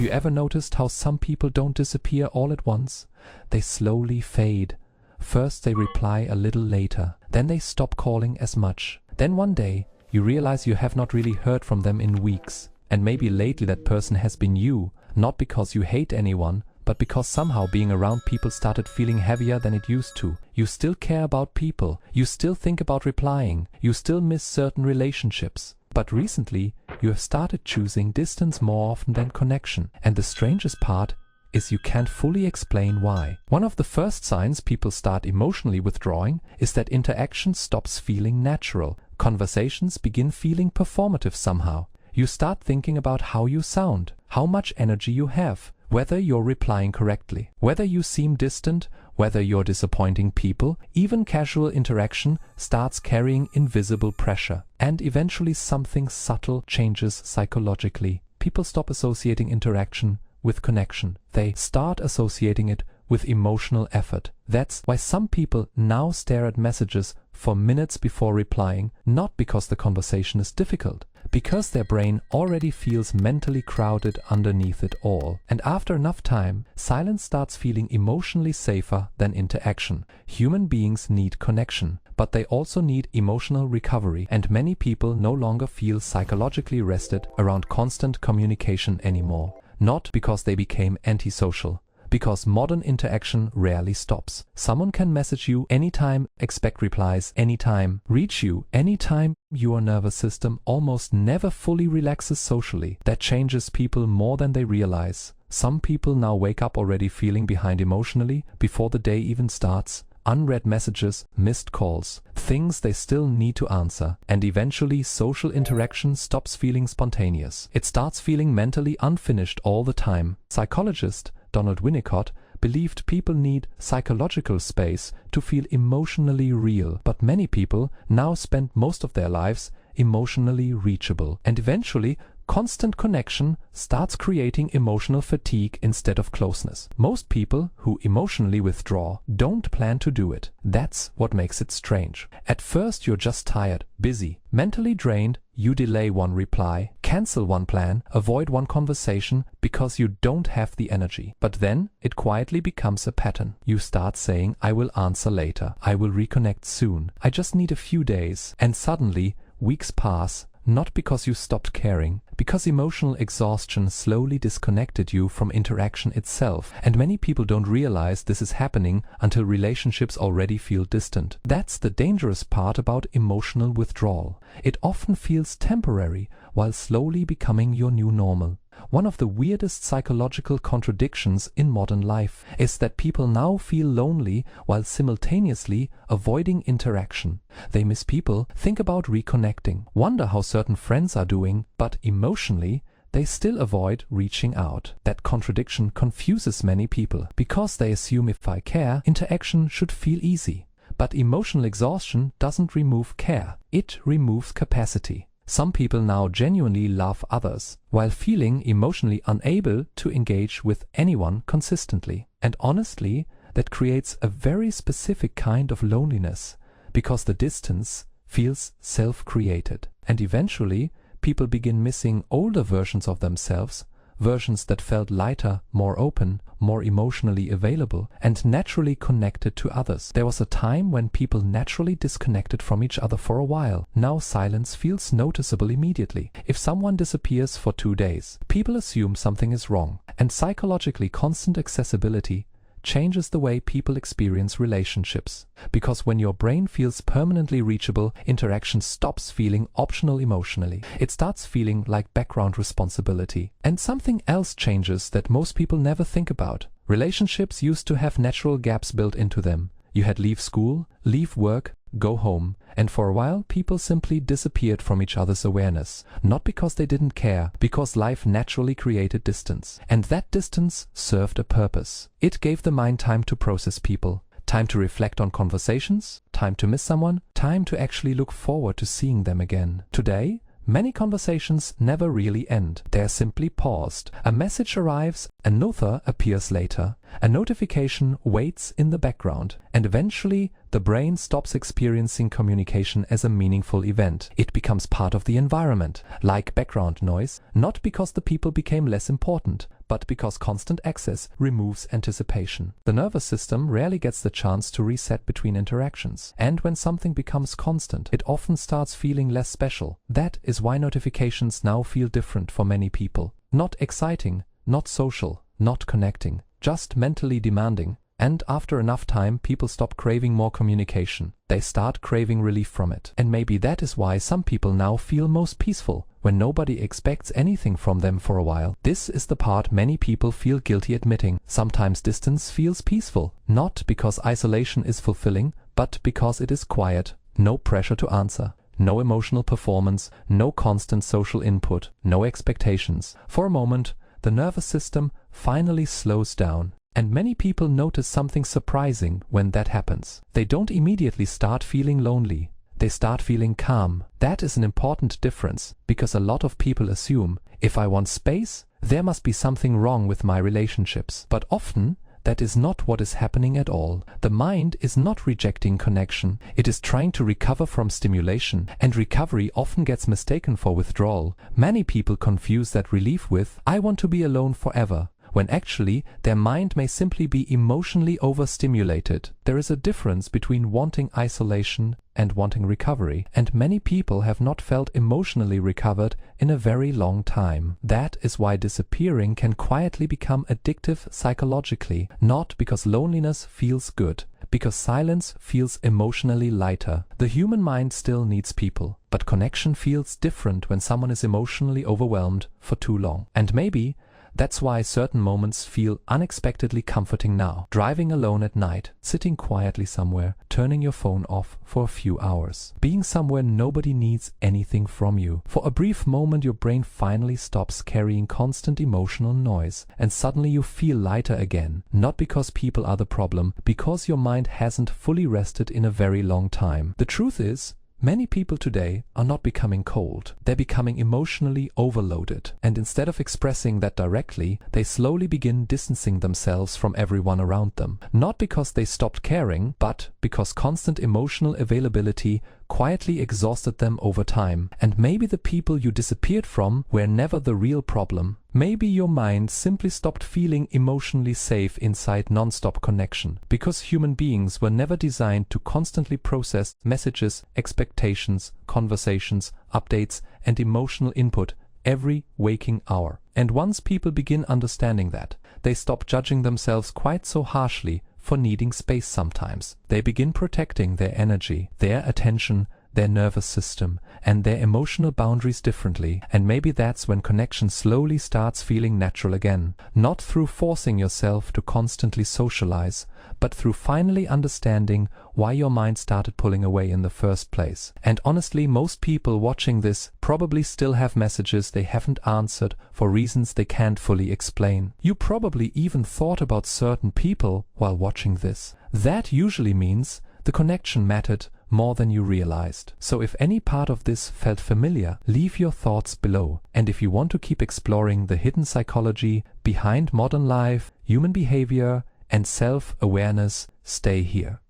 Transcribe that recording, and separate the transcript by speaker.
Speaker 1: Have you ever noticed how some people don't disappear all at once? They slowly fade. First they reply a little later, then they stop calling as much. Then one day, you realize you have not really heard from them in weeks. And maybe lately that person has been you, not because you hate anyone, but because somehow being around people started feeling heavier than it used to. You still care about people, you still think about replying, you still miss certain relationships. But recently, you have started choosing distance more often than connection. And the strangest part is you can't fully explain why. One of the first signs people start emotionally withdrawing is that interaction stops feeling natural. Conversations begin feeling performative somehow. You start thinking about how you sound, how much energy you have, whether you're replying correctly, whether you seem distant, whether you're disappointing people. Even casual interaction starts carrying invisible pressure. And eventually something subtle changes psychologically. People stop associating interaction with connection. They start associating it with emotional effort. That's why some people now stare at messages for minutes before replying, not because the conversation is difficult, because their brain already feels mentally crowded underneath it all. And after enough time, silence starts feeling emotionally safer than interaction. Human beings need connection, but they also need emotional recovery, and many people no longer feel psychologically rested around constant communication anymore. Not because they became antisocial, because modern interaction rarely stops. Someone can message you anytime, expect replies anytime, reach you anytime. Your nervous system almost never fully relaxes socially. That changes people more than they realize. Some people now wake up already feeling behind emotionally before the day even starts. Unread messages, missed calls, things they still need to answer. And eventually social interaction stops feeling spontaneous. It starts feeling mentally unfinished all the time. Psychologist Donald Winnicott believed people need psychological space to feel emotionally real. But many people now spend most of their lives emotionally reachable. And eventually constant connection starts creating emotional fatigue instead of closeness. Most people who emotionally withdraw don't plan to do it. That's what makes it strange. At first you're just tired, busy, mentally drained. You delay one reply, cancel one plan, avoid one conversation because you don't have the energy. But then it quietly becomes a pattern. You start saying, I will answer later, I will reconnect soon, I just need a few days. And suddenly weeks pass. Not because you stopped caring, because emotional exhaustion slowly disconnected you from interaction itself. And many people don't realize this is happening until relationships already feel distant. That's the dangerous part about emotional withdrawal. It often feels temporary while slowly becoming your new normal. One of the weirdest psychological contradictions in modern life is that people now feel lonely while simultaneously avoiding interaction. They miss people, think about reconnecting, wonder how certain friends are doing, but emotionally they still avoid reaching out. That contradiction confuses many people because they assume if I care, interaction should feel easy. But emotional exhaustion doesn't remove care, it removes capacity. Some people now genuinely love others, while feeling emotionally unable to engage with anyone consistently. And honestly, that creates a very specific kind of loneliness, because the distance feels self-created. And eventually, people begin missing older versions of themselves, versions that felt lighter, more open, more emotionally available, and naturally connected to others. There was a time when people naturally disconnected from each other for a while. Now silence feels noticeable immediately. If someone disappears for 2 days, people assume something is wrong. And psychologically, constant accessibility changes the way people experience relationships. Because when your brain feels permanently reachable, interaction stops feeling optional emotionally. It starts feeling like background responsibility. And something else changes that most people never think about. Relationships used to have natural gaps built into them. You had leave school, leave work, go home. And for a while, people simply disappeared from each other's awareness. Not because they didn't care, because life naturally created distance. And that distance served a purpose. It gave the mind time to process people, time to reflect on conversations, time to miss someone, time to actually look forward to seeing them again. Today, many conversations never really end. They are simply paused. A message arrives, another appears later. A notification waits in the background. And eventually, the brain stops experiencing communication as a meaningful event. It becomes part of the environment, like background noise, not because the people became less important, but because constant access removes anticipation. The nervous system rarely gets the chance to reset between interactions, and when something becomes constant, it often starts feeling less special. That is why notifications now feel different for many people. Not exciting, not social, not connecting, just mentally demanding. And after enough time, people stop craving more communication. They start craving relief from it. And maybe that is why some people now feel most peaceful, when nobody expects anything from them for a while. This is the part many people feel guilty admitting. Sometimes distance feels peaceful, not because isolation is fulfilling, but because it is quiet. No pressure to answer. No emotional performance, no constant social input, no expectations. For a moment, the nervous system finally slows down. And many people notice something surprising when that happens. They don't immediately start feeling lonely. They start feeling calm. That is an important difference, because a lot of people assume, if I want space, there must be something wrong with my relationships. But often, that is not what is happening at all. The mind is not rejecting connection. It is trying to recover from stimulation, and recovery often gets mistaken for withdrawal. Many people confuse that relief with, I want to be alone forever, when actually their mind may simply be emotionally overstimulated. There is a difference between wanting isolation and wanting recovery, and many people have not felt emotionally recovered in a very long time. That is why disappearing can quietly become addictive psychologically, not because loneliness feels good, because silence feels emotionally lighter. The human mind still needs people, but connection feels different when someone is emotionally overwhelmed for too long. And maybe that's why certain moments feel unexpectedly comforting now. Driving alone at night, sitting quietly somewhere, turning your phone off for a few hours. Being somewhere nobody needs anything from you. For a brief moment your brain finally stops carrying constant emotional noise, and suddenly you feel lighter again. Not because people are the problem, because your mind hasn't fully rested in a very long time. The truth is, many people today are not becoming cold. They're becoming emotionally overloaded. And instead of expressing that directly, they slowly begin distancing themselves from everyone around them. Not because they stopped caring, but because constant emotional availability quietly exhausted them over time. And maybe the people you disappeared from were never the real problem. Maybe your mind simply stopped feeling emotionally safe inside non-stop connection, because human beings were never designed to constantly process messages, expectations, conversations, updates, and emotional input every waking hour. And once people begin understanding that, they stop judging themselves quite so harshly for needing space sometimes. They begin protecting their energy, their attention, their nervous system, and their emotional boundaries differently. And maybe that's when connection slowly starts feeling natural again. Not through forcing yourself to constantly socialize, but through finally understanding why your mind started pulling away in the first place. And honestly, most people watching this probably still have messages they haven't answered for reasons they can't fully explain. You probably even thought about certain people while watching this. That usually means the connection mattered more than you realized. So if any part of this felt familiar, leave your thoughts below. And if you want to keep exploring the hidden psychology behind modern life, human behavior, and self-awareness, stay here.